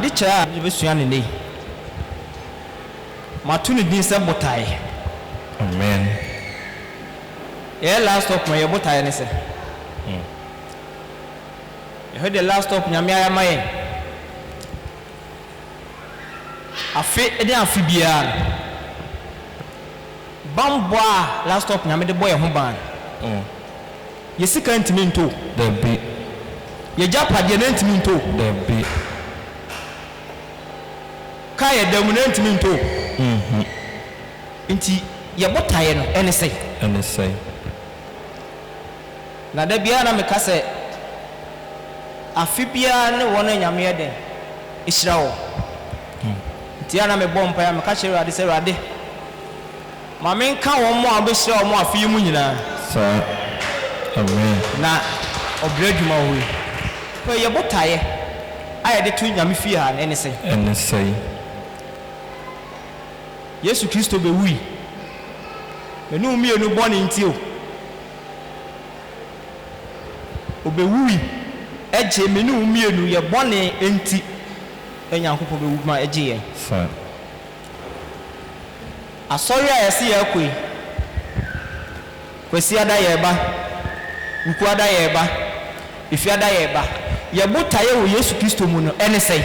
ade cha be sua ne nei matuni din se botae amen last stop my botae ne se the last stop nyame ayamaye afi ede afi bia bambo a last stop nyame de boy ho ban yesika ntimi nto the be ye japade na ntimi nto the be kaya damu na ntimi nto nti ye botae no ene sei na da bia na me kase afi bia ne wona nyame eden ihira wo nti ana me bom pa ya me ka chere ade se rade ma me nka wo mo abehira wo mo afi mu nyina sa amen na obradwuma wo ko ye botae aye de tu nyame fi ha ene sei Yesu Kristo be wi enu mi enu boni nti o obe wi eje menu mi enu ye boni enti enyankopɔ be wi ma eje ye fa asori a yesi ye koi kwesi ada ye ba wuku ada ye ba ifi ada ye ba ye botae wo Yesu Kristo mu no ene sei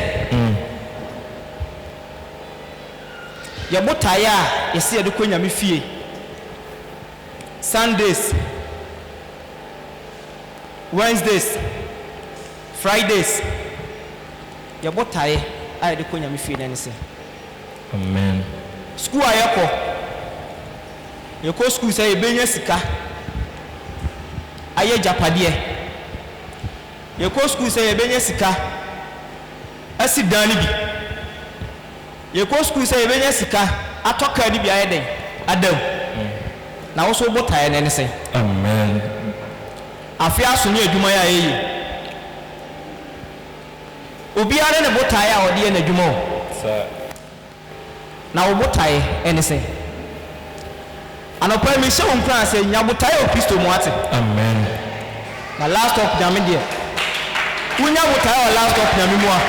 ye botae a yesi ye de konya me fie Sundays, Wednesdays, Fridays. Your botae, I de konya me feel anything. Amen. School ayako. Your co school say benya sika. Aye japade. Your co school say benya sika. Asi dani bi. Your co school say benya sika. Atoka ni bi ayeden. Adam. Na wo so botae ne ne sei amen afia so ne adwuma ya eyi obi are ne botae a ode ne adwuma o na wo botae ene sei anopa mi se won kran se nya botae o Kristo mu ate amen na last of nyame de unya botae o last of nyame mu a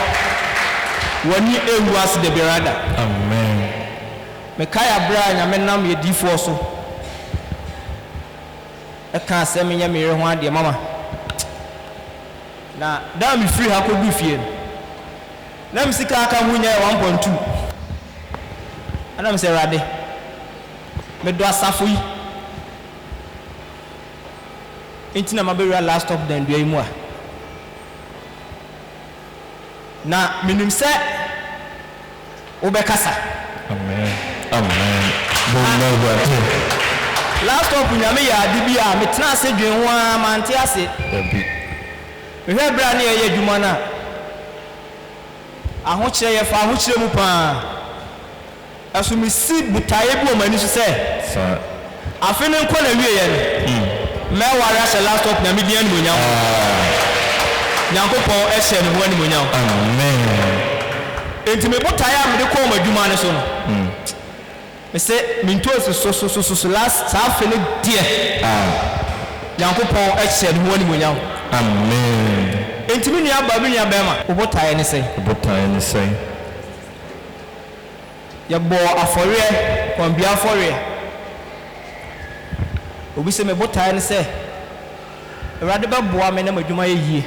woni ewu ase de berada amen me kaya bra nyame nam ye difo so eka asem nya mere ho ade mama na da mi free ha ko du fie na mi sika aka ho nya 1.2 ana mi se rade me do asafo yi enti na mabere last stop den do mu a na minim se obekasa amen amen bo last up nyame ya adibia metena ase dwen ho a mante ase dabi mehwe bra na ye adwuma na aho kire ye fa aho kire mu pa aso mi si butaye bi o mani so se sa afi ne nko na wie ye no me wara se last up nyame dia ni monyam nyankopɔ ehye ne ho ani monyam amen enti me butaye a me de ko madwuma ne so no me say minto so last half in dear Yankopon ehye ne ho ani monyam amen enti me nua ba me nua bema obotae ne sei ya bo afore kon bia afore obi se me botae ne sei erade ba boa me na madwuma ye yie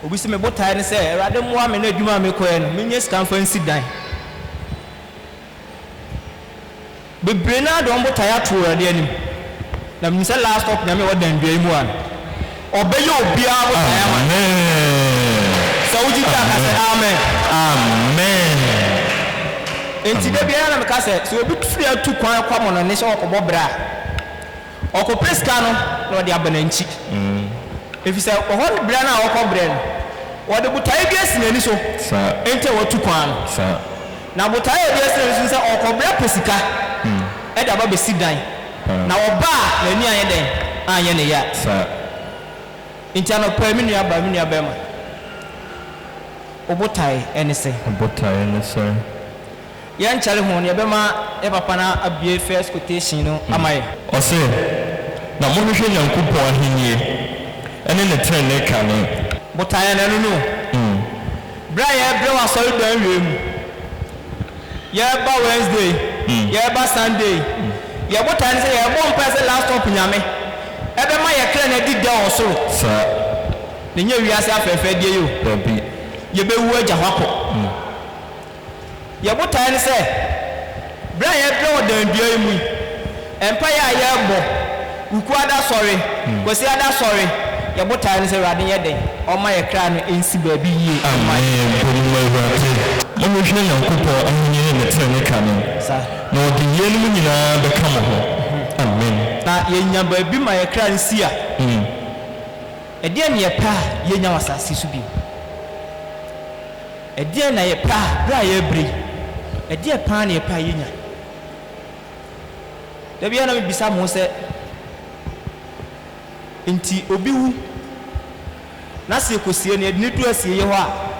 obi se me botae ne sei erade moa me na adwuma me koye no menye scan fancy dan bebrena do botae atoro ade anim na me say last stop na me wadan dua mu an obeyo obia botae amen so uji ta ka say amen amen enti de bia na me ka say so obi free atu kwan kwa mo no ne say okobo bra okopreska no na ode abananchi if say ohon bra na okobra no wode botae bi asinani so sa enti watu kwan sa na botae bi asinani so say okobra pesika eda ba be sidan na oba na ni anye den anye ne ya sa intano pa mi nua ba ma obotae ene se ya nchare ho ne be ma e papa na abie first quotation no amaye o se na mo hwehwe Nyankopɔn ahenie ene ne trene ka no botae na no Brian Bro was sorry down room. Yeah, Wednesday. Yeah, Sunday. Yeah, what time say I won't pass the last up in Yame. Every my clan did down so. Sir. The new years after fed you. You be word Jahapo. Yeah, what time say? Brian Bro down me. Empire Yabo. Ukwada sorry. Was the other sorry. Yeah, what time say riding your day? On my clan in Sibabi. I'm going to show you a couple of minutes in the coming. No, the enemy become home. Amen. Now, you be my clan seer. A dear near pa, ye know as I see to be. A dear near pa, Briar Brie. A dear pan near Payina. The Viana be some who said, Inti Obiu Nasi Kusi and Nitua see you are.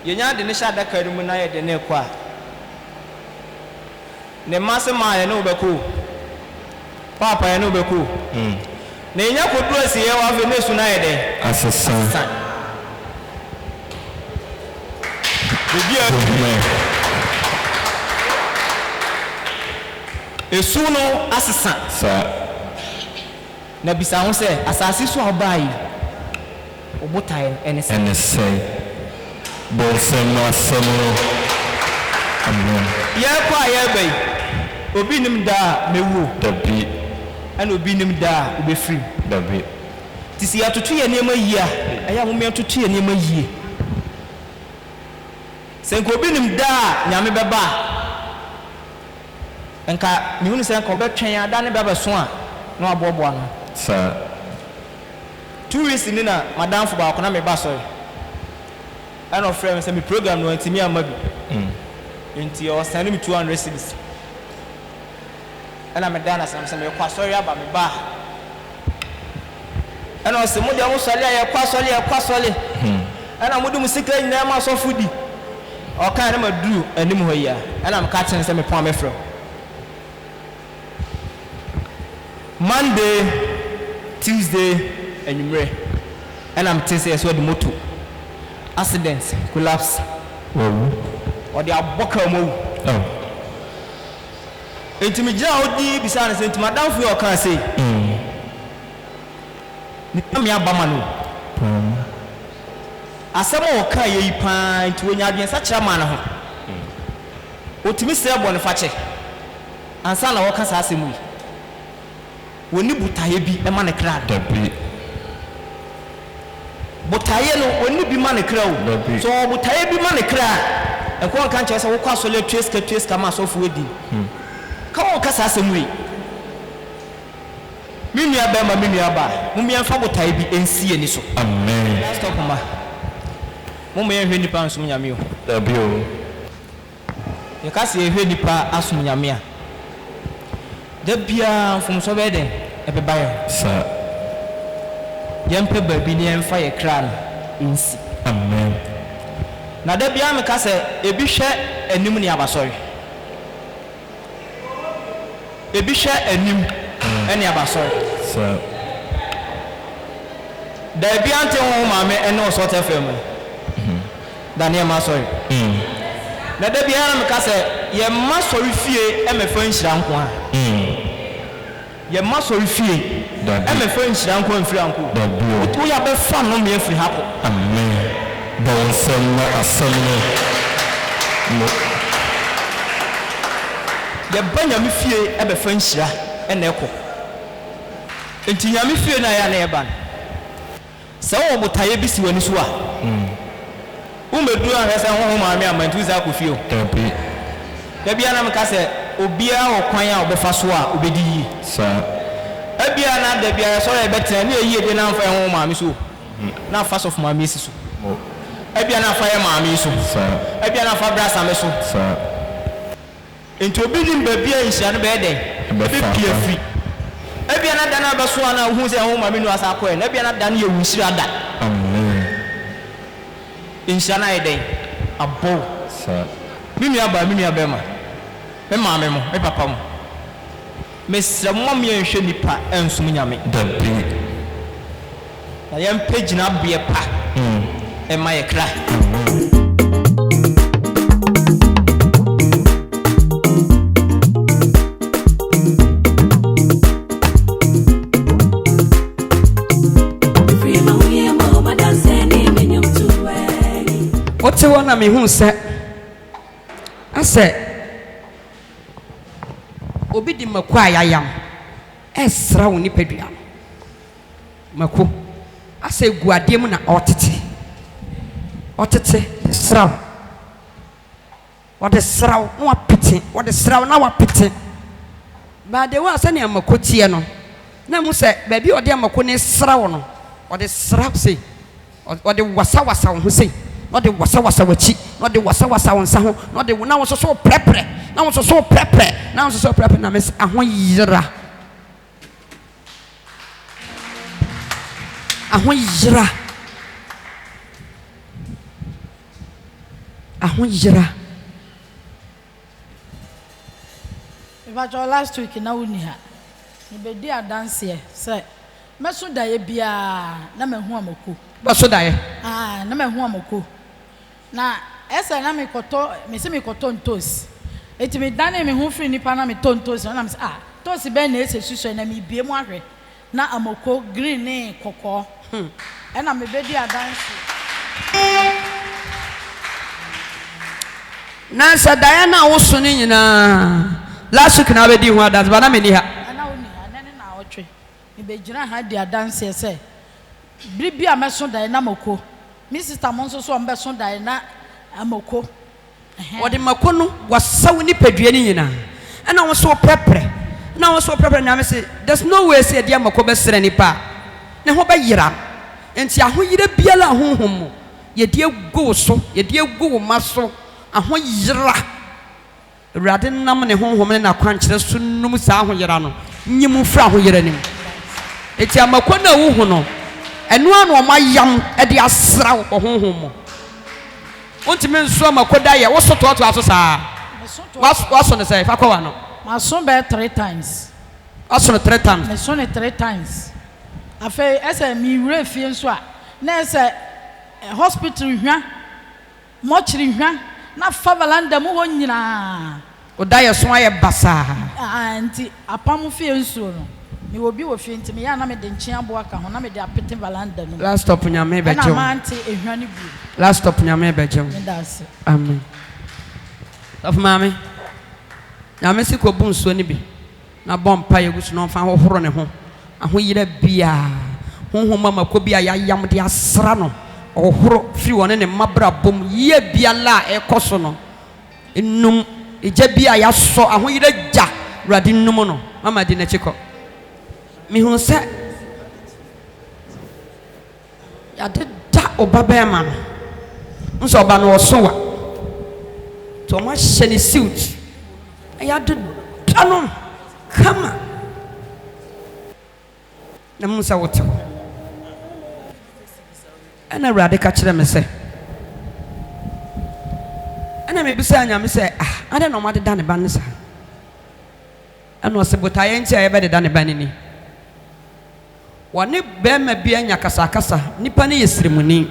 Yenya de ne shada karimu na ye de ne kwa ne masema ye no beku papa ye no beku ne yenya kodu asiye wa fe ne suna ye de asesan bibia esuno asesan sa na bisa ho se asase so obai obotai ene say Bolsema Samuel. Amen. Kwa bay. Obi nim da mewu. Dabi. Ana obi nim da obe free. Dabi. Tisi atoto ye niam yi a. Aya ho me atoto ye niam yi. Senko obi nim da nyame beba. Enka mi hunu senko betwen ada ne beba so a na abobo ano. Sir. 2 weeks ni na madam fo ba ko na me ba sorry. I know friends say me program no ntimi amabi. Nti o send me 200 cedis. Ana me dana say me kwa sorry aba me ba. Ana say mo dia mo sole ya kwa sole. Ana mo du musika nyina ma so fudi. O kan na madu anim ho ya. Ana me ka chen say me pon me fro. Monday, Tuesday, enyumre. Ana me tin say so di moto. Accidents, collapse. Or they are boka mo. Intimija odi bisana se intima dan fu o kan say. Ni kam ya bama no. Asema o kan ye pan ti wonya adwen sa kira man ho. Otimi se bo ne fa che. Ansa na wo kan sa asemu yi. Woni butaye bi e ma ne kra dabi. Butaye no woni bi ma ne kra o. So butaye bi ma ne kra. E ko kan che se wo kwa so le tweska ma so fu edi. Ka wo ka sa asemu yi. Mimi abema mimi aba. Mumi amfa butaye bi ensi eni so. Amen. Stop ma. Mumu ye hwe nipa nsum nyame o. Dabi o. Ye ka se hwe nipa asum nyame a. Da bia fum so be den e be bayo. Sa. Yempe babi ni emfa ye kra no nsi. Amen. Na da bia me ka se ebi hwe anim ni abasori. Ebi hwe anim eni abasori. Sa. Da bia ante ho maame ene o so tefem. Daniel Masori. Na da bia na me ka se ye masori fie e me fa nhira nko a. Ye masori fie e me fa nhira nko mfiri anko. Wo ya be fa no me afiri hapo. Amen. Bon sama asamne. Ye banya me fie e be fa nhira e na ekọ. Enti nya me fie na ya na e ban. Se wo botaye bi si wani so a. Umedu an hesa ho maame amantu za kofio dabi dabi ana mka se obia wo kwan a obefa so a obedi yi sa abia na dabi ara so e betra na eyi de na mfa ho maame so na fast of maame si so abia na fa ye maame so sa abia na fa brasa me so sa enti obidi mbabia nhia no be den be pia free abia na dana be so ana hu se ho maame no asa ko e na abia na dana ye wunsira da amen inshana eden abo sa mimi abema me maame mo me papa mo me sramo me enhwe nipa ensum nyame dabi na yem page na bie pa ɛma yɛ kra. What's the one I mean? Who said? I said, Obidi Makwai, I am. Esra Unipedia Mako. I say, Guadiamuna Otiti Srow. What is Srow? No pity. What is Srow? Now pity. But there was any Makotiano. Namu say, baby, or dear Makone Srow. What is Srow say? Or the Wasawasa who say. Not the wasa wachi, not the wasa on saho, not the now was so prepare, now was so prepare, now was so prepare. Now Miss Ahoyra Ahoyra. If I told last week in Aunia, you be dear dance here, say, Masuda Bia, Naman Huamoku. Basuda, Naman Huamoku. Na esa na me koto me se me koto ntos eti me dane me ho firi nipa na me tontos na me say tosi be na ese susu na me bie mu ahwe na amoko green ne kokko e na me bedi adanse na sa Diana wo so ni nyina last week na be di ho adanse ba na me ni ha na oni ha na ne na otwe me be gina ha di adanse se bibia me so Diana moko mi sister monso so ambe so dai na amoko odi makono wasaw ni padua ni nyina na wo so prepare na me say there's no way say dia mako be sere ni pa ne ho ba yira enti aho yira biala honhom ye die go so ye die go maso aho yira rade nam ne honhom na kwankyere so num sa aho yira no nyim fra aho yira nim enti amako na wo hu no enu anu omayam e de asraw honhom ontime nso makoda ye wo soto to aso saa waso ne say fa kwa no maso be 3 times aso ne 3 times me so ne 3 times afa ese mi wure fie nso a na ese hospital hwa mochiri hwa na favalanda mu ho nyina oda ye so aye basa anti apam fie nso no me obi wo fie ntime ya na me de nchia bo aka ho na me de apete valanda no last stop nyame be na ma anti ehwa ne bu last stop nyame be jem amen of mame nyame si ko bu nsuo ne bi na bompa ye gusu no fa hohoro ne ho aho yira bia honhom mama ko bia ya yam de asra no hohoro firi woni ne mabra bom ye bia la e koso no enum eja bia ya so aho yira ja rade num no mama di na chiko mi hu se ya de da obabema no nso oba no so wa to ma hye suit ya de da no kama na musa wote ana rade ka kire me se ana me bisa anya me se ade no ma de da ne ba ne sa ana se botaye ntia ye be de da ne ba ne ni woni be ma bia nya kasa kasa nipa ne yesrimuni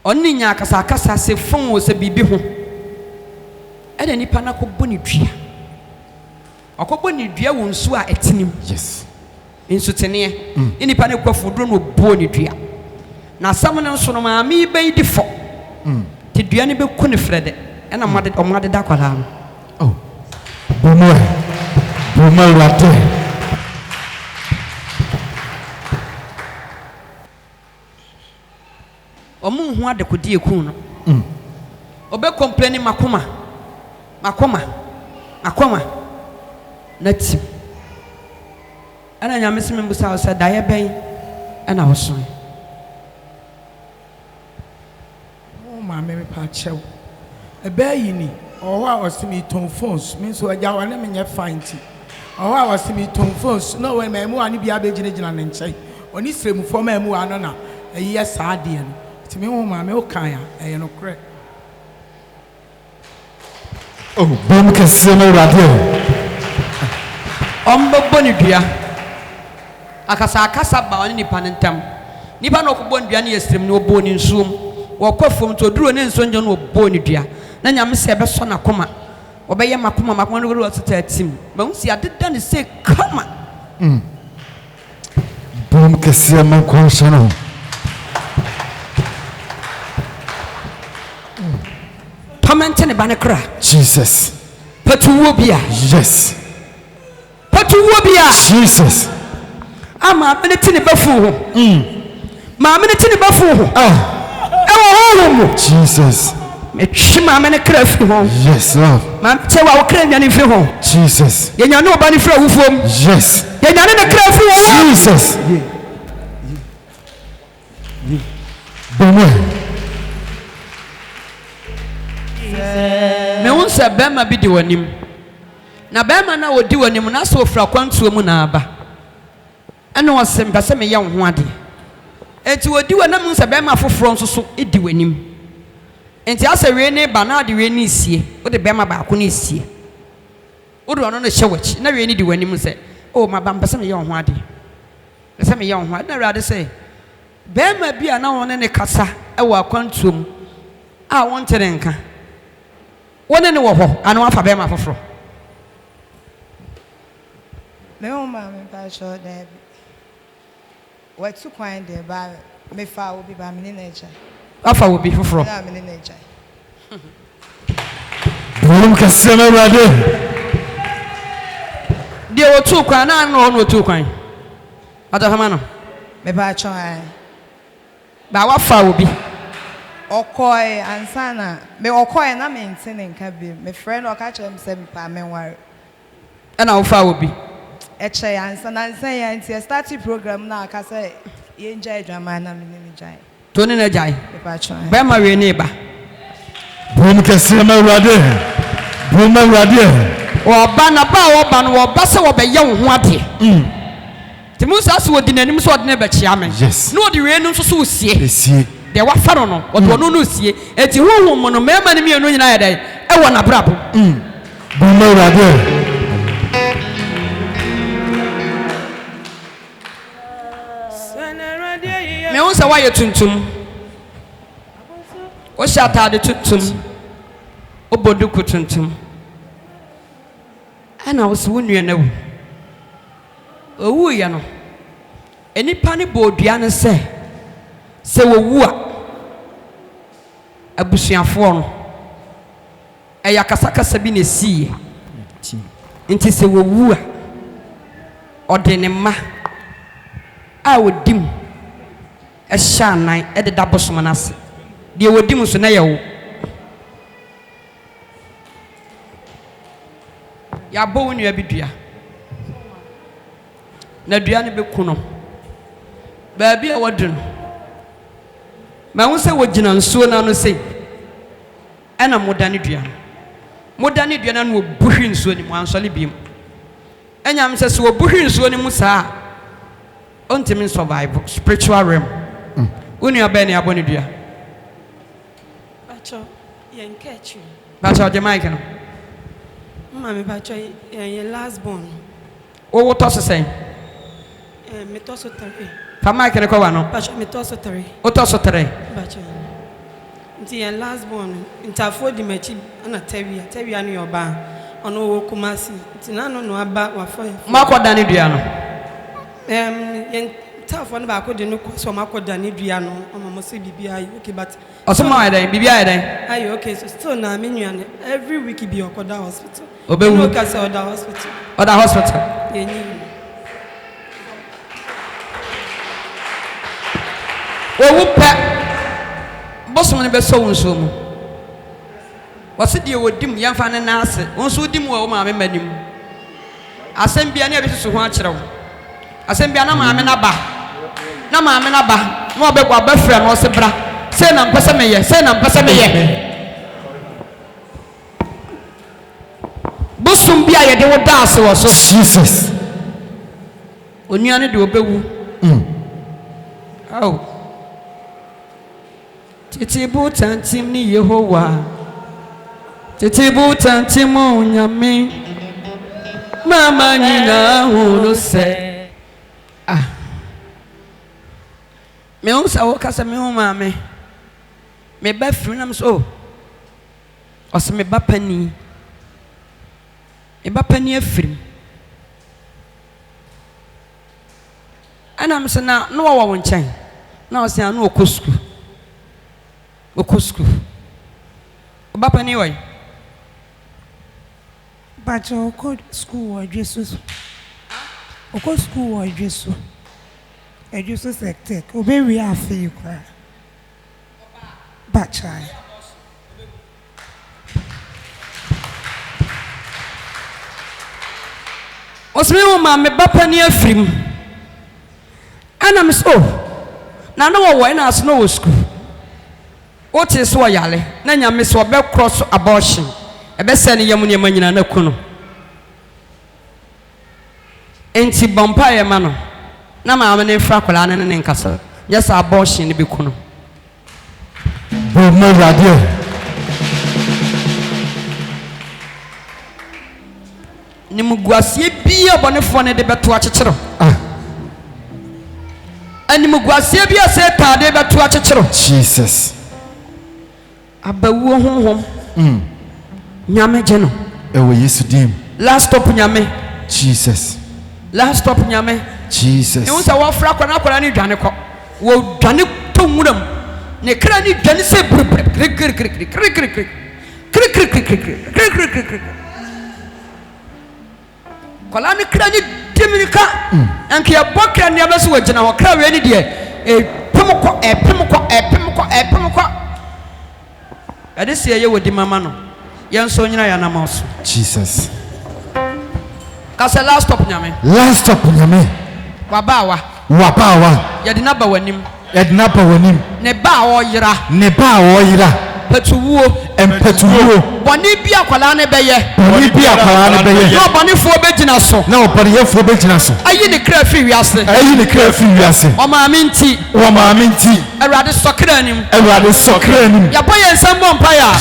onni nya kasa kasa se fon wo se bibi ho ede nipa na ko boni dua akobo ni dua wo nsu a etinim yes insu tene nipa ne kwa fudro no bo ni dua na sam ne nso no ma mi be di fo ti dua ne be ku ne frede ena omade da kwala no oh bomo rate omu hu ade kodi eku no obe complain makoma nati ana nya mesem mbusa o da ye ben ana wo so o ma me pa chew e be yi ni o wa osimi ton phones me so aja wa na me nye fight o wa osimi ton phones no we me mu ani bia be gina ne nchai oni sremu fo ma mu ano na eyi sa ade no ti me ho ma me o kan ya e no kre oh bom kese no radio ombo boni dua akasa ba oni nipa ntam nipa no ko ndua ne yesrem ne obo ni nsuom wo kwafom to duro ne nso njo no obo ni dua na nyame se be so na koma obeye makoma no go to atim ma hu si adeda ne se kama bom kese ma kwasha no pamente ne bane kra Jesus patuwo bia yes patuwo bia Jesus ama me ne tini bafu ho ma me ne tini bafu ho ewo ho Jesus me twi ma me ne kra fi ho yes Lord ma che wa wo kra nyane fi ho Jesus ye nyane oba ne fra wufom yes ye nyane ne kra fi ho Jesus bomo me wonsa bema bi di wanim na bema na odi wanim na so fra kwantuo mu na aba ene wose mpase me ye ho ade enti odi wanam nsa bema foforo nso so edi wanim enti asa we ne ba na de we ne sie wo de bema ba ko ne sie wo do no no hye wachi na we ne di wanim se o ma ba mpase me ye ho ade mpase me ye ho ade na rade se bema bi ana won ne kasa e wa kwantuo mu a won tere nka wone ne wo ho anu afa be ma foforo me o ma me pa sho de we tu kwan de ba me fa obi ba me ne nature afa obi foforo na me ne nature bom kese ma rade de wo tu kwan na no no tu kwan ata fama no me pa cho ai ba wa fa obi okoi ansana me okoi na me ntene nka bi me friend o ka chem se me pa me war na wo fa obi eche ansana nsan ya nti start program na aka se ye nja drama na me ne jai to ne na jai me pa cho ai ba ma we ne ba bom kese ma rade bom ma rade wo ba na ba wo ba no wo ba se wo be ye wo ho ade ti mu sa so odi nanim so odi na be chia me yes no odi we no so so sie esie de wa fa no wo no no sie eti Homhom no mema ne me no nyina ya dai e wo na brabo bom ma rade me won sa wa ye tuntum o shata de tuntum o bodu ku tuntum ana wo so wonu na wu owu ya no enipa ne bodua ne se wo wu a abusuafo no eya kasakasa bi ne sie nti se wo wu a ode ne ma a wodim eshanan ededa bosom na se de wodim so na ye wo ya bo wonu ya bidua na dua ne beku no ba bia wodu no ma wo se wogina nsuo na no se ena modane dua na no obuhwi nsuo ni mo ansole biem enyam se so obuhwi nsuo ni mu saa ontimi survive spiritual realm uni abeni aboni dua Bacho yen catch you bacho de mic no mama bacho yen last born wo to so sen me to so 3 fa mic ne ko wa no bacho me to so 3 o to so 3 bacho nti yen last born ntafo di machi ana tawia no yoba ono wo Kumasi nti na no aba wa fa ma ko dane dua no yen tafo no ba ko de no ko so ma ko dane dua no mama mo se bibia ayi okay but osoma ayi bibia ayi ayi okay so still na me nuane every week be okoda hospital obewu no ka se oda hospital yenyi owu pe bosom ne be so wonso mu wose de wodim yemfa ne na ase wonso dim wo maame manim asem bia ne abesusu ho akyerew asem bia na maame na ba no obegwa ba frɛ no se bra se na mpese meye bosom bia ye de wo da ase wo so Jesus onuane de obewu au titibu tantim ni Yehowa titibu tantim onyame mama nyina hunu se Me unsa wo kasa me ho maame. Me ba firi nam so. Ose me ba pani. Me ba pani afiri. Ana me se na no wo nkyɛn. Na ose anu okosku. Okosku. Ba pani wai. But oko school or Jesus. Oko school or Jesus. A Jesus sector. Obey we are feel cry. But child. Osme wo ma me bapa ni afrim. Ana me so. Na no wo na aso no wo school. O te so yale. Na nya me so be cross abortion. E be se ne yam ne manyina na ku no. Enti bompa ye ma no. Na ma me ne fra kola ne ne nkasa. Yes abortion ne be ku no. Bo mo radio. Ni muguasie bia bonefo ne de beto akyekyero ani muguasie bia se tade beto akyekyero Jesus abawu honhom nyame je no ewo Yesu dim last stop nyame Jesus last stop nyame Jesus e wonsa wo fra kwana ne dwane ko wo dwane to nwuram ne kra ne dwane se kola ni kra ni dimirika anke ya bokra ni abeso wagina ho kra we ni de pemko ade se ye wodi mama no ye nso nyina ya namoso Jesus kase last stop nyame wabawa ye de na ba wanim ne ba wo yira petuwo boni bia kwala ne beye no boni fo begina so ayi ne kra fi wiase o ma minti Erade sokra anim ya boye nsem bompaya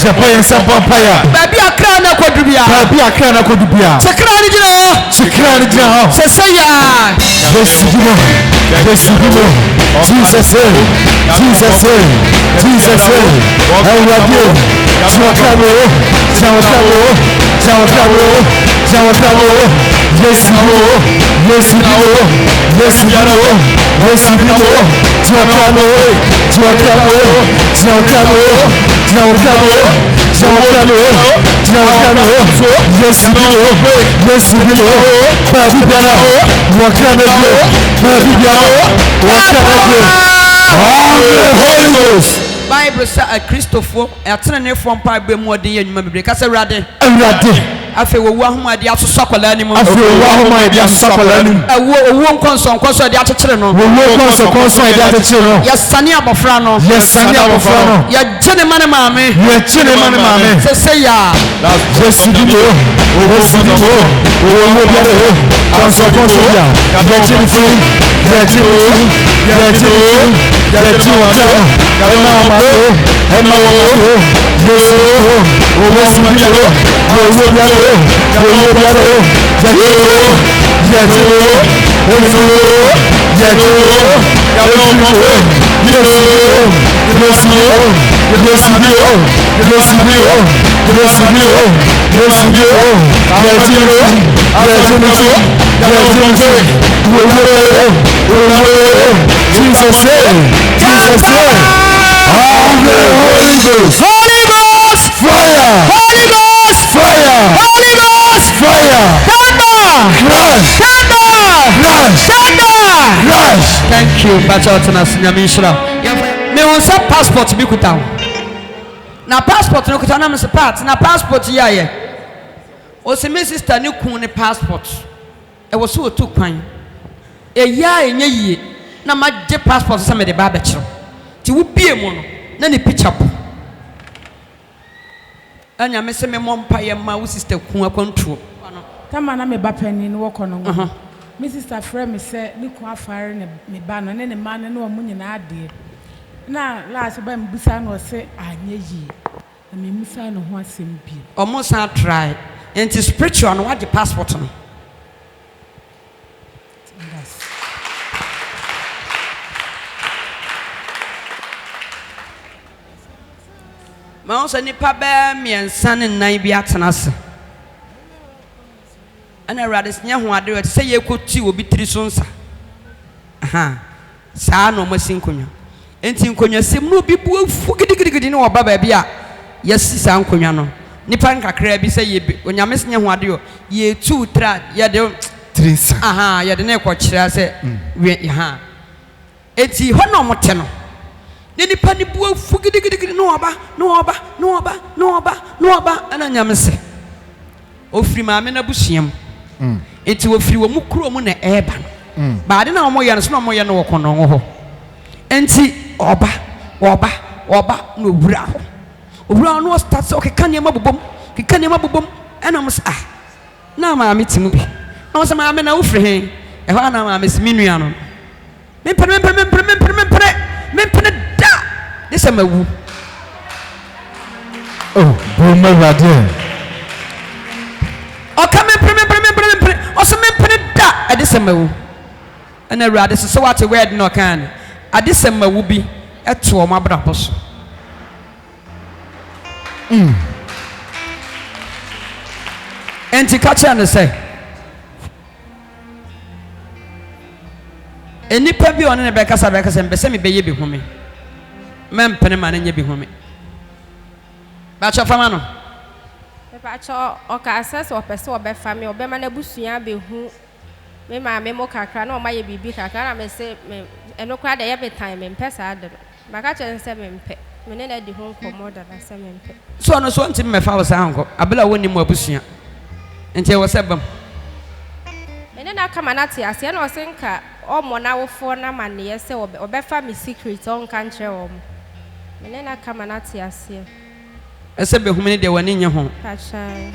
ba bia kra na kodubia sekra ni gina ho seseya Jesus Bible say a Christopher atene from pipe be more than you be kase rade afi wo wu ahoma de asosokola ni mo afi wo ahoma de asosokola ni wo nkonso de akyekyere no wo nkonso de akyekyere no ya sane abofra no ya gene mane maame se se ya Jesus dimo wo biare konso ya ya gene free Holy Ghost fire! Thank you, Bachotana Sinyamishra. Me on sa passport bi kuta. Na passport no kuta na me se part na passport ya ye. O se me sister ni kun ne passport. E wo so otu kwan. E ya enye yie. Na ma je passport se me de ba be kiro. Ti wo bie mu no na ne picture po. Anya me se me mompa ye ma wo sister kun akwantuo. Tama na me ba pani no wo kono. Me sister friend me say ni ko afare ne me ba no ne man ne o mu nyina ade. Na last ba me busa no say anye yi. Na me musa no ho asem bi. Omo sa try. Enti spiritual no what the passport no. ma on se nipa be miensa ne nan bi atenase ana radis nya ho ade we se ye koti obi tiri so nsa aha saa no masin konwa enti nkonwa sem no obi bu afu gidigidi ne oba ba bia yesi saa nkonwa no nipa nkakra bi se ye onyame se nya ho ade yo ye tu tra ye de trinsa aha ye de ne ko kira se we aha enti ho no mote no ne nipa ni bu afu gidigidi no oba ana nyame se ofiri maame na busuam enti ofiri wo mu kuro mu na eba no baade na omo ye no so na omo ye no wo kono ho enti oba no wura ho owura no start so keka ne mabobom ana mo se na maame timu bi na so maame na ofiri he e ho na maame se minua no mempere da this am awu oh boma radio o ka mempere o so mempere da this am awu ana rade so what word no kan this am awu bi eto o mabrabo so enti kacha ne say enipa bi one ne be kasa mbese me beye bi home mempene ma ne nye bi home ba cha fama no me ba cha o ka access o pese o be fami o be ma na busua be hu me ma me mo kakra na o ma ye bibi kakra na me se me eno kwa de ye be time me pesa ade ba ka cha nse me mpe me ne na di hu nkomo da na se me mpe so no so ntim me fa wo sa anko abela woni mo abusua enti wo se bam me ne na kama na te ase na o se nka o mo na wo fo na ma ne ye se o be fa me secret on kan kire wo me ne na kama na te ase ese be hu me de wani nye ho pachai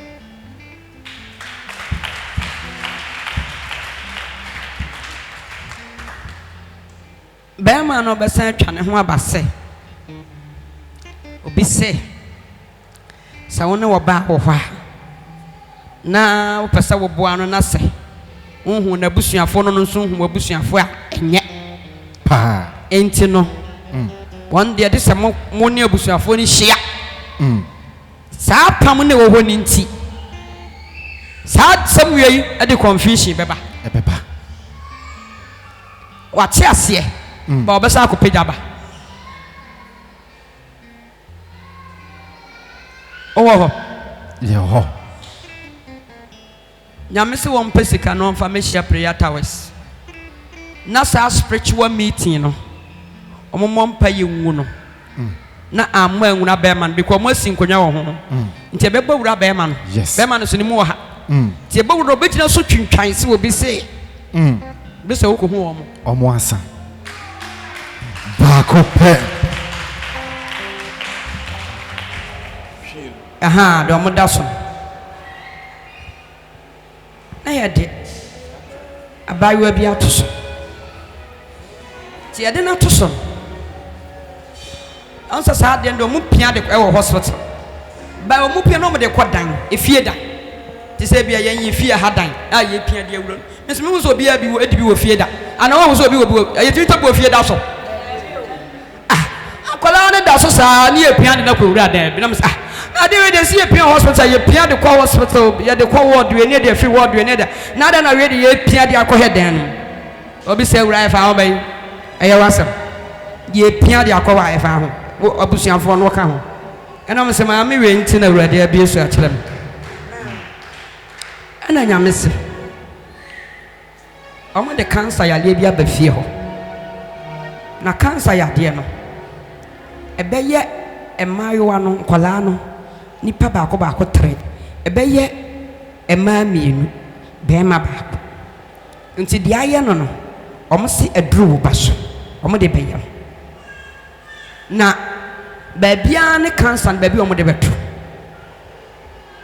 be ma no be san twa ne ho abase obi se sa wona wo ba wo hwa na wo pesa wo boa no na se unhu na busuafo no nso unhu abusuafo a enye pa enti no one day de se mo ne abusuafo ni hia saa pam ne wo ho ni nti saa samwe yi e de confusion beba wate ase ba obesa akopagya ba owo ho nyame se won pesika no mfa me share prayer towers na sa spiritual meeting no omommo mpa ye nwu no na amma nwuna be man because mo asi nkonwa wo ho nti be gbawura be man be man so ni mu ha nti be gbawura obegina so twintwan se obi se be se wo ko hu omo asa ba ko pe aha do mo da so na ya de abayiwa bi atoso ti ya de na toso ansa sa de ndo mu pia de e wo hospital ba wo mu pia no mo de kodan efie da ti se bia yen fie ha dan a ye pia de awuro meso me so bia bi wo edi bi wo fie da ana wo so bi wo ye ti ta bo fie da so akola ne da so sa ni e pia de na ko wura da bi na me sa ade we de see pia hospital ye pia de kwa hospital ye de kwa ward we ne de free ward we ne da na da na we de ye pia de akọ dan obi se wura fa ho bai eye wasam ye pia de akọ wa fa ho abusuafo no ka ho ena me se ma me we nti na wura de abi so a kire me ena nyame se omo de cancer ya le bi abafie ho na cancer ya de no ebeye emayiwa no nkola no nipa baako tre ebeye ema mienu bema baako nti dia ye no omo se aduru wo baso omo de beye na baabia ne cancer na baabi omo de beto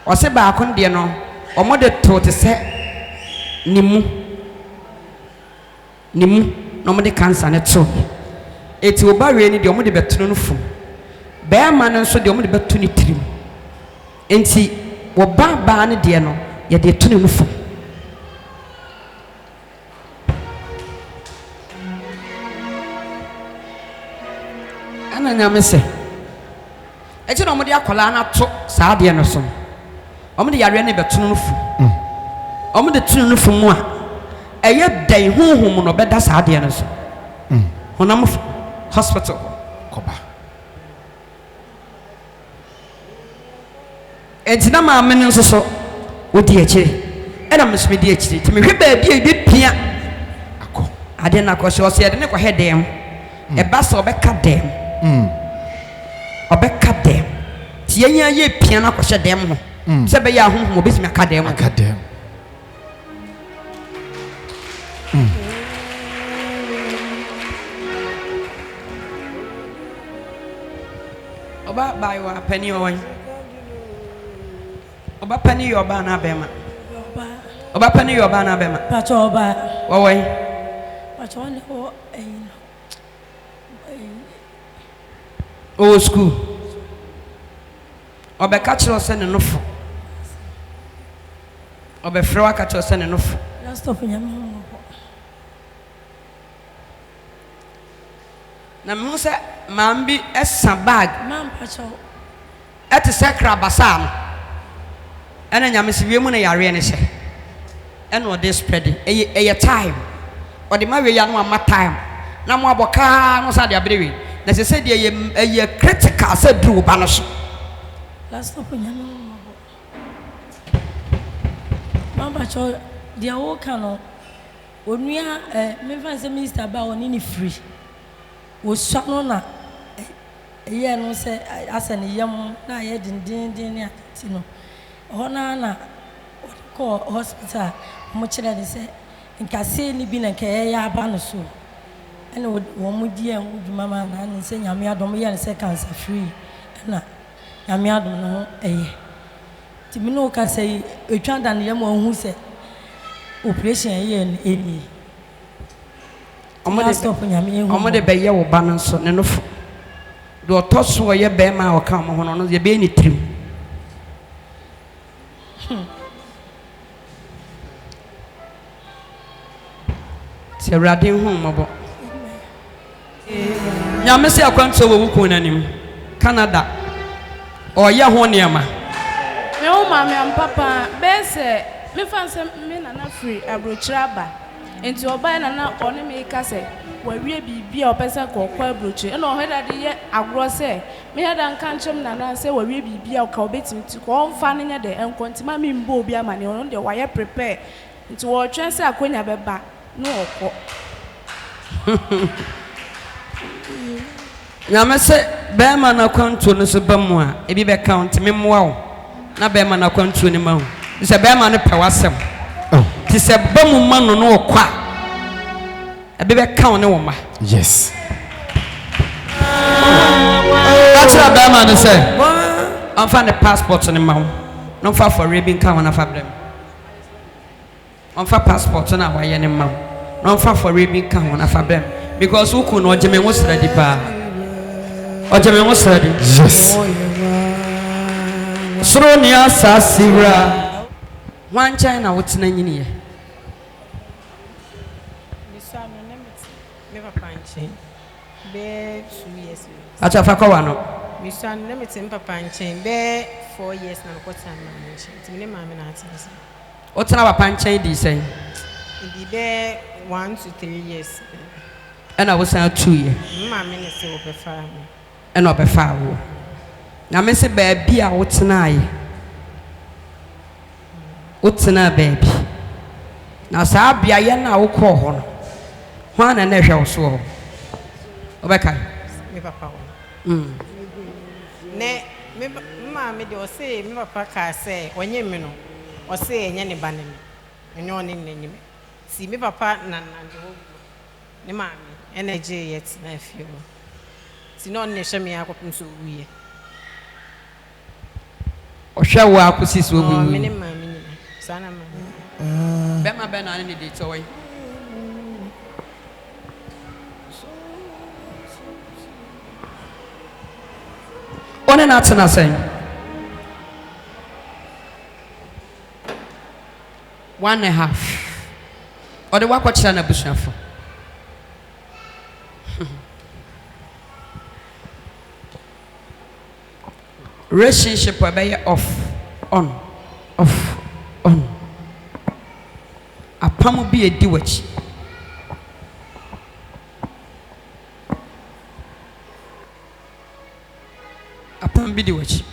o se baako de no omo de to te se nimu no omo de cancer ne to eti oba we ni de omo de beto no fu bema no so de omo de beto ni tirim enti wo ba ne de no ye de to no fu ana nyame se ɛti na ɔmo de akɔla na to saa adeɛ no so ɔmo de yare ne bɛto no fu ɔmo de tunu no fu mu a ɛyɛ dan honhom no bɛda saa adeɛ no so honam hospital Koba. ɛnti na maame no nso so wodi akyire ɛna me so me di akyire nti mehwɛ baabi a ebepia Akɔ. ade na akɔ so ɔsɛ yɛde ne kɔhɛ dɛm ɛba sɛ ɔbɛka dɛm ɔbɛka dɛm nti yɛnya yɛ pia no akɔhyɛ dɛm ho sɛ bɛyɛ ahohom obɛtumi aka dɛm ho Aka dem. Oba buy wa penny owan. Oba penny your bana bema. Oba penny your bana bema. Pacho oba. Owan. Pacho one o Oh school. Oba catch us send enough. Oba frewa catch us send enough. Let's stop in Na me say man bi esa bag. Mam pacho. Et se kra basa no. Ena nyame se wiemu na yare ne hye. Ena o dey spread. Eye time. O de ma we ya no ama time. Na mo aboka no sa de abrewe. Na se de eye critical se dru ba no so. Let's stop in Mam pacho dia wo kano. Onua me fan se minister ba oni ni free. Wo sano na eye no se asane yam na ye din ne ati no hona na ko hospital mo kire de se nka se ni bi na nka ya aba no so ene wo mo di en uduma ma na ne se nyame adom ye ne se cancer free na nyame adom no eye ti mi no ka se etwa da ne yam ohu se operation ye eni Omo de be ye wo ba no so ne no fo do otoso ye be ma o ka mo ho no ye be ni trim se rade hu mobo nyame se akwanto wo wuku nanim Canada o ye ho ne ma me o ma me am papa be se me fan se me na na free abrochira ba enti oba na one me ka se wawie bibia opesa ko kwa abrochi e na o heda de ye agro se me heda nka nchem na se wawie bibia ka obetim ti ko mfa ne nya de enkonti ma me mbo obi ama ne on de waye prepare enti wo twen se akonya beba no okọ nyame se be ma na kwanto no so ba mu a ebi be count me moa wo na be ma na kwanto ni ma ho se be ma no pewasem ti se ba mu ma no no okwa ebe be count ne wo ma Yes. Achira be ma no se on fa the passport ni ma ho no fa for ribbon ka wana fa blem on fa passport na wa ye ni ma ho no fa for ribbon ka wana fa blem because who could not jeme wo sra di pa o jeme wo sra di Yes. sro ni asasira one China wotina nyini ye Me papa nche be 2 years acha fa kwa no me so na me tem papa nche be 4 years na ko tan ma nche ti me maame na ati se wotina papa nchen di sen di be 1 to 3 years ena wo san 2 ye maame ne se wo be fa me ena obefa wo na me se ba bia wotina ye wotina baabi na saa bia ye na wo kɔ hɔ no hwan na hwɛ wo so obeka me papa wo ne me maame de o se me papa ka se onye me no o se enye ne ba ne me enye oni ne nyime si me papa na de wo ne maame energy yet na fio si no ne hwɛ me akopum so wuye o hwɛ wo akosi so me obi ne maame nyina sana ma bema be na ne de toy one na tena sen 1.5 o de wakɔ kyerɛ na busuafo relationship be off on apam bi edi wachi apam bi di wachi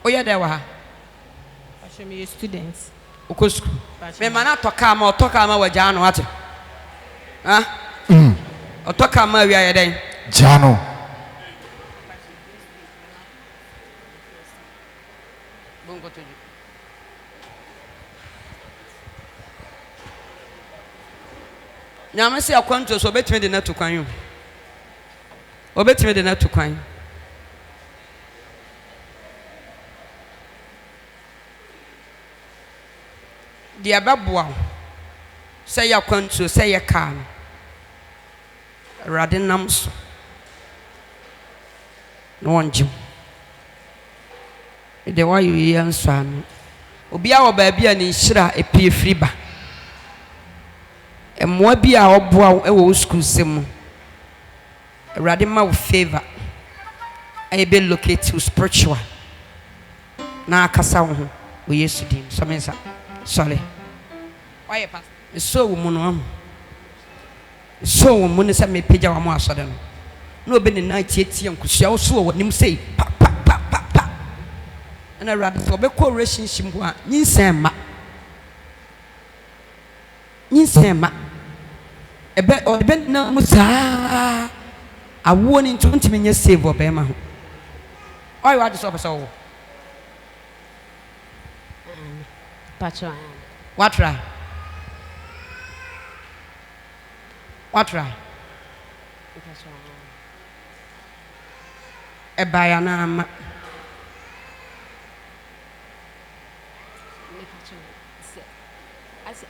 oya da wa ha Ashe me students okosku me mana toka ma waja no ate ha otoka ma wi ayeden jano bongo toju nyame se akwanto so betime de na to kwan yo obetime de na to kwan dia baboa say akwanto say ya kan rade nam so no onjim de wa yo ye anso ano obi a wo ba bia ni nhira epie friba emmoa bi a oboa e wo school sem rade ma wo favor I be locate to spiritual na akasa wo ho wo yesu dim so mensa sorry why pass so wo mu no am so wo mu ne se me pagya wa mo asode no no obi ne na tietie nkusua wo so wo nim sei pa na rade so be ko relationship ho a nyinsema ebe na musa awo ni ntumi nya save obe ma ho oi wa de so pesa wo what try e baya na ma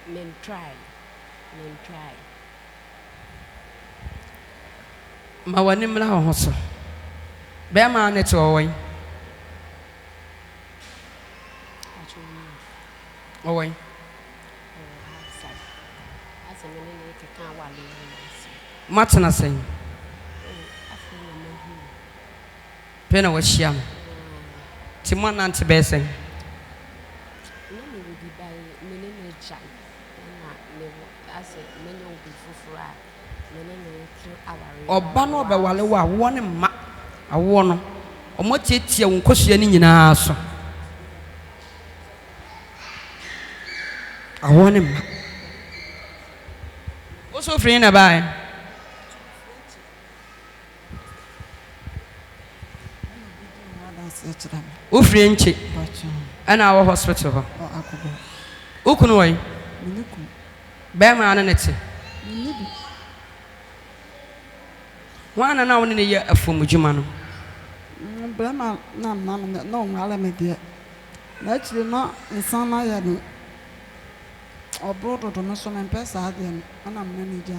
men try ma wani mra ho so be ma ne to won owon matna sen pena wa shiam ti mo na nte be sen oba no be wale wa wo ne ma awo no omo tietie wo nkosua ni nyina so awo ne ma wo so free na bai wo free nche ana wo hospital ba ukunu wai be ma na nete wana na woni ne ye afomudwuma no brema na no ngala me de na chiri no nsan na ya no obrodo do no so me pesa ade no ana me ni ja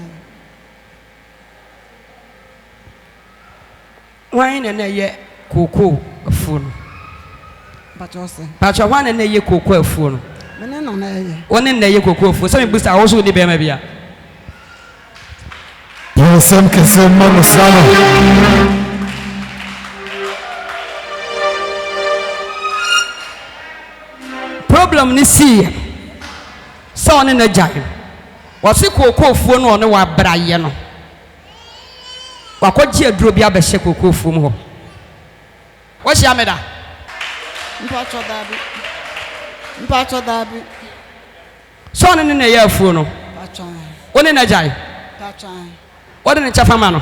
wana na ye koko afu no bacho wana na ye koko afu no me ne no na ye woni na ye koko afu so me busa wo so ni be ma bia Yosem kesem manusano. Problem ni see. So on na jai. Wasi kokofuo no ne wa braye no. Wakogye aduro bi abehye kokofuo mu ho. Wo hia me da. Mpacho dabi. So on ne ya afuo no. Pacho. Woni na jai. Pacho. What in the chafamano?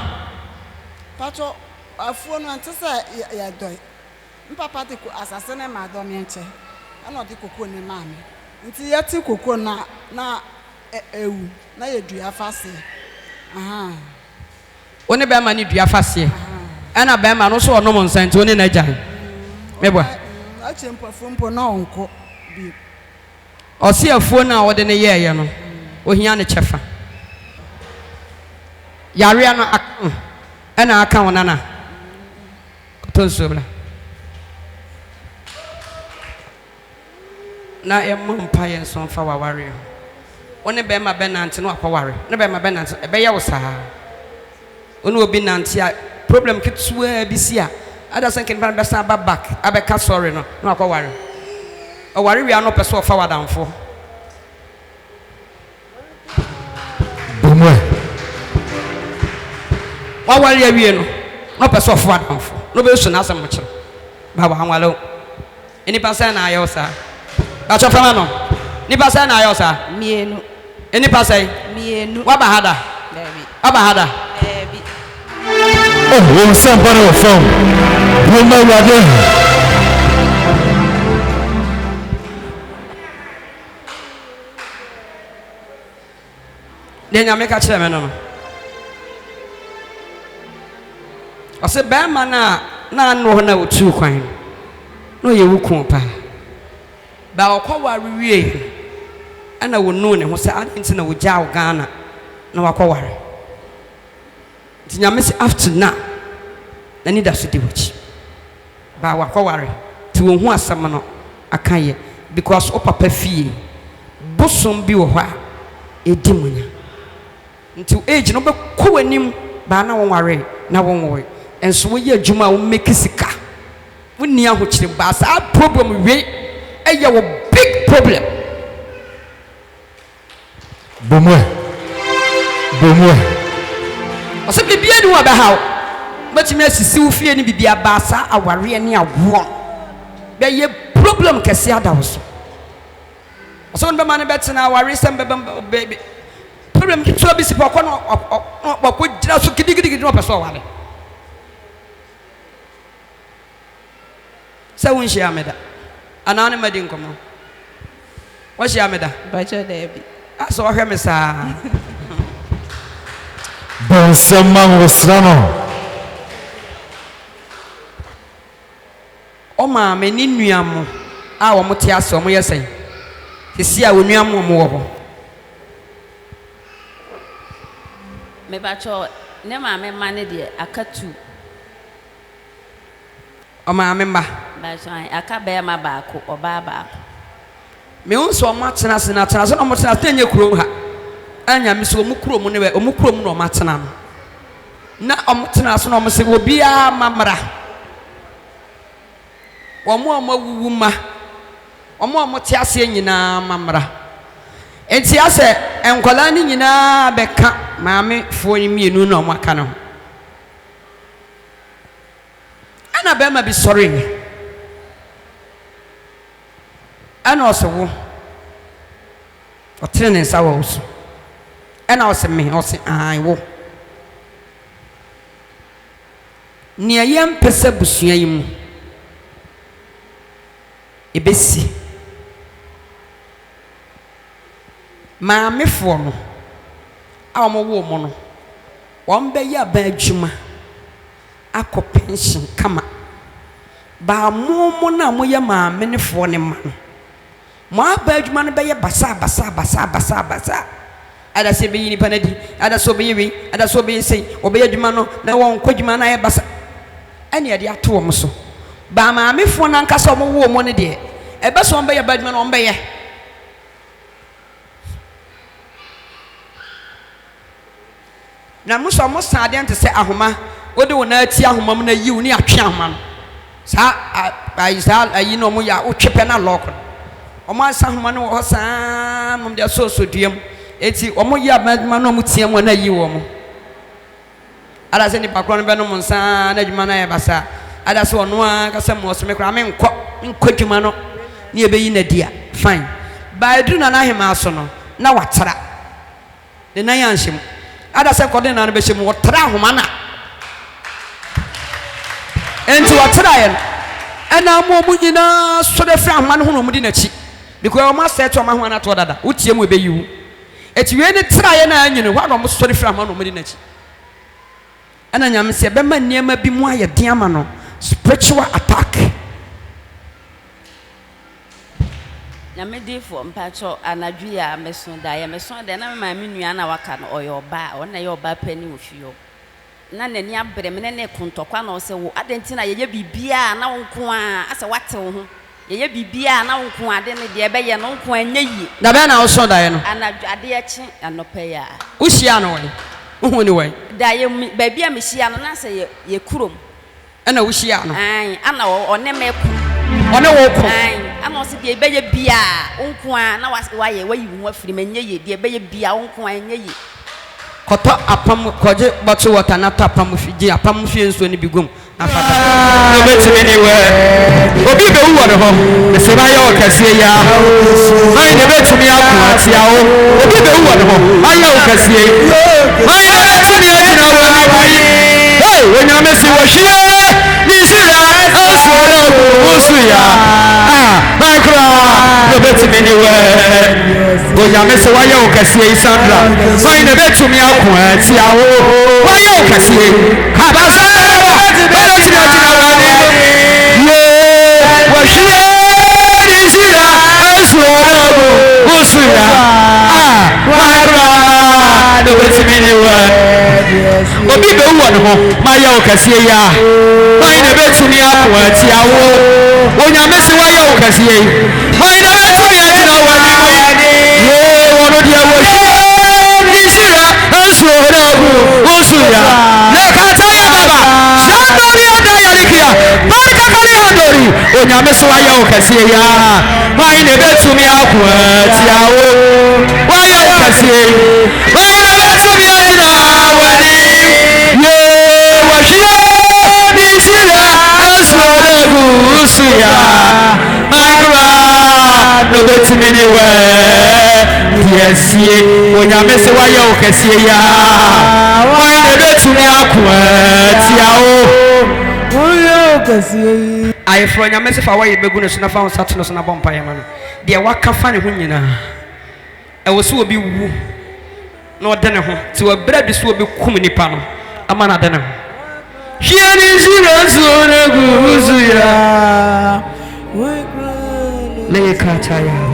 Pacho, a phone and to say, ya doy. Papa de assassin and my domiente. I'm not the cocoon in mammy. Until yet, cocoa na you do your fast. Aha. When a bear man, you do your fast here. And a bear man also no one sent to any giant. Maybe I change perform for no uncle. Or see a phone now within a year, you know. Or he on a chafa. Yariana ana aka wonana kotonsobla na emma mpaye so fa waware woni be ma benante no akwaware ne be ma benante e be ye wo saa oni obi nante a problem ketua bi si a ada senkin ban be san back abeka sorry no na akwa ware wi ano pese ofa wadamfo bomwe wa ware awie no pese ofa wadamfo no be su na asem kire baba hanwalo eni pasa na ayosa ba chofama no ni pasa na ayosa mienu eni pasa mienu wa bahada baby abahada baby oh somebody on phone bomwe wade Denya meka kire me no ose be ma na no na otu kwan no ye wuku pa ba okwa wie ana wonu ne ho se adenti na wogya wo Ghana na wakoware tinya me se after na ni da so de wuchi ba wakoware ti wo hu asam no akaye because o papa fie bosom bi wo ha edimunya nti age no be ko anim ba na wonware na wonwoe enso wo ye adwuma wo make sika wonni ahokyere ba sa problem we eye wo big problem bomwe ose bibia ni wo be hawo matimi asisi wo fie ni bibia ba sa aware ni awo be ye problem kese adawo so ose won be man be tena aware sem be problem so bi sipo kono ko jira so gidigidi no person wale se won shi ameda anane madin komo wo shi ameda ba cho debi aso hwe me sa bonsama hosrano o ma me ni nuamo a wo mote ase o mo yesen sisi a onuamo mo wo me ba cho ne ma me mane de akatu o ma me mba ba cho aka be ma ba ko oba ba me unso o matena se na tena so no motena tenye kuro ha anya me so o mu kuro mu ne be o mu kuro mu no matena no na o motena so no mo se obi a mamra o mo wuwu ma o mo te ase nyina mamra enti ase enkola ni nyina beka maame fo ni mienu no mo aka no ana be ma bi sorry ni ana osewo o trene sa wo so ana ose me ose ai wo ni ayem pese busua yimu ebesi maame fo no a mo wo mo no won be ya ba adwuma akọ pension kama ba mo na mo ya maame ne fo ne ma mo aba adwuma no be ya basa ada se be yini panadi ada so be yewi ada so be sei obe adwuma no na won kwadwuma na ya basa ani ade ato mo so ba maame fo na nka so mo wo mo ne de ebe so on be ya ba adwuma no on be ye na muso mo sade ante se ahoma ode wona ati ahoma mo na yiw ni atwe ahoma no sa ayi no mo ya otwepe na lock o mo asa ahoma no ho sa mo de so duam eti o mo ya ma no mo tie mo na yiw mo ada se ni pakro no be no mo nsa na dwuma na ya basa ada se ono a ka se mo so me kra me nkọ dwuma no ni ebe yi na dia fine ba edu na na hema so no na watara de na ya nhyem ada se kode na no be hyem watara homa na enti watara ye ana mo nyina so de fra homa no hono mo di na chi because o ma se to ma ho na to dada utie mu ebe yiwu eti we ne tra ye na anyine wa no mo so de fra homa no mo di na chi ana nyame se be ma niema bi mu aye den ama no spiritual attack nyame di fo mpacho anadwi ya meso da ya meso da na ma me nua na waka no oyoba ona ye oba pani ofio na nani abre me ne kontokwa na o se wo adenti na ye bibia na wonko a ase wate wo ho ye bibia na wonko ade ne de be ye no wonko anya yi da be na o so da ye no anadwi ade ye chi anope ya ushia no we wo ni we da ye ba bia me hia no na se ye kurom ɛna wohyia no ana ɔne me ko ɔne wo ko ana ɔse deɛ ɛbɛyɛ bia wonko a na wayi wo afiri ma nyɛ ye deɛ ɛbɛyɛ bia wonko a nyɛ ye kɔtɔ apam kɔgye bɔtɔ wɔta na tɔ apam figi apam fie nsuo ne bi gom na fata obetumi ni wɛ obi bɛ wu wɔ ne hɔ ɛsɛba yɛ ɔkɛseɛ ya mayi ne bɛtumi ako atia wo obi bɛ wu wɔ ne hɔ ayɛ ɔkɛseɛ mayi ne bɛtumi agyina wɔ ne wayi onyame si wɔ hwie ne nsira ɛsuo ne ɔsu ya mayi koraa ne bɛtumi ni wɛ onyame si wayɛ ɔkɛseɛ yi sandra mayi ne bɛtumi ako atia wo wayɛ ɔkɛseɛ kabasa obi bɛ wu wɔ ne ho mayɛ wo kɛseɛ yi a mayi na bɛtumi ako atia wo onyame se wayɛ wo kɛseɛ yi mayi na bɛtumi agyina wo anim wɔno deɛ wɔhwie ne nhyira asuo no agu wo so ya na kata yɛ baba sandori ada yarikia barika kali handori onyame se wayɛ wo kɛseɛ yi a mayi na bɛtumi ako atia wo wayɛ wo kɛseɛ yi mayi na bɛtumi agyina wo anim wahwie ne nhyira asuo no agu wo so ya mankora na bɛtumi ne wɛ deɛsie onyame se wayɛ wo kɛseɛ yi a wɔn na bɛtumi ako atia wo woyɛ wo kɛseɛ yi ayeforo nyame se fa wɔyɛ bɛgu ne so na fa wo nsa to no so na bɔ mpaeɛ ma no deɛ waka fa ne ho nyinaa ɛwɔ sɛ obi wu na ɔde ne ho nti wɔbrɛ bi so obi kum nipa no ama na de ne ho hwie ne nhyira nsuo no agu wo so ya lekataya